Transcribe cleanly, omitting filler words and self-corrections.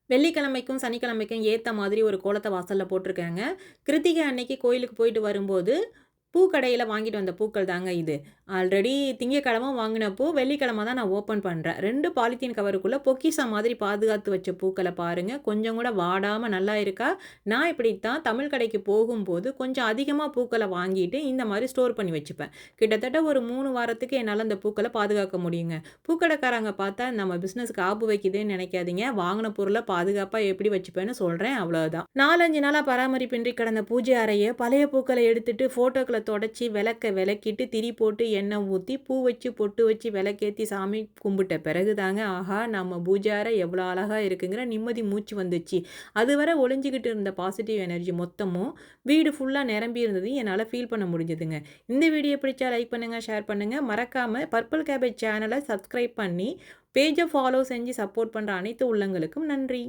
வெள்ளிக்கிழமைக்கும், சனிக்கிழமைக்கும் ஏத்த மாதிரி ஒரு கோலத்த வாசல்ல போட்டிருக்கேங்க. கிருத்திகை அன்னைக்கு கோயிலுக்கு போயிட்டு வரும்போது, பூக்கடையில வாங்கிட்டு வந்த பூக்கள் தாங்க இது. ஆல்ரெடி திங்கட்கிழமை வாங்கின பூ, வெள்ளிக்கிழமை தான் நான் ஓப்பன் பண்றேன். 2 பாலித்தீன் கவருக்குள்ள பொக்கிஷம் மாதிரி பாதுகாத்து வச்ச பூக்கள பாருங்க. கொஞ்சம் கூட வாடாம நல்லா இருக்கா? நான் இப்படித்தான் தமிழ் கடைக்கு போகும்போது, கொஞ்சம் அதிகமா பூக்கள வாங்கிட்டு, இந்த மாரி ஸ்டோர் பண்ணி வச்சுப்பேன். கிட்டத்தட்ட ஒரு 3 வாரத்துக்கு என்னால அந்த பூக்கள பாதுகாக்க முடியுங்க. பூக்கடைக்காரங்க பார்த்தா நம்ம பிசினஸ்க்கு ஆப்பு வைக்குதுன்னு நெனைக்காதீங்க. வாங்குன பொருள பாதுகாப்பா எப்படி வச்சுப்பேன்னு சொல்றேன் அவ்வளவுதான். 4, 5 நாளா பராமரிப்பின்றி கிடந்த பூஜை அறைய பழைய பூக்கள எடுத்துட்டு ஃபோட்டோக்கள தொடச்சு, விளக்கிட்டு, திரி போட்டு, எண்ணெய் ஊத்தி, பூ வச்சு, பொட்டு வச்சு, விளக்கேத்தி சாமி கும்பிட்ட பிறகு தாங்க, ஆஹா! நம்ம பூஜை அறை எவ்வளோ அழகா இருக்குங்கிற நிம்மதி மூச்சு வந்துச்சு. அதுவரை ஒளிஞ்சுகிட்டு இருந்த பாசிட்டிவ் எனர்ஜி மொத்தமும் வீடு ஃபுல்லா நிரம்பி இருந்ததையும் என்னால ஃபீல் பண்ண முடிஞ்சதுங்க. இந்த வீடியோ பிடிச்சா லைக் பண்ணுங்க, ஷேர் பண்ணுங்க. மறக்காம பர்பிள் கேபேஜ் சேனல சப்ஸ்கிரைப் பண்ணி, பேஜ ஃபாலோ செஞ்சு சப்போர்ட் பண்ற அனைத்து உள்ளங்களுக்கும் நன்றி.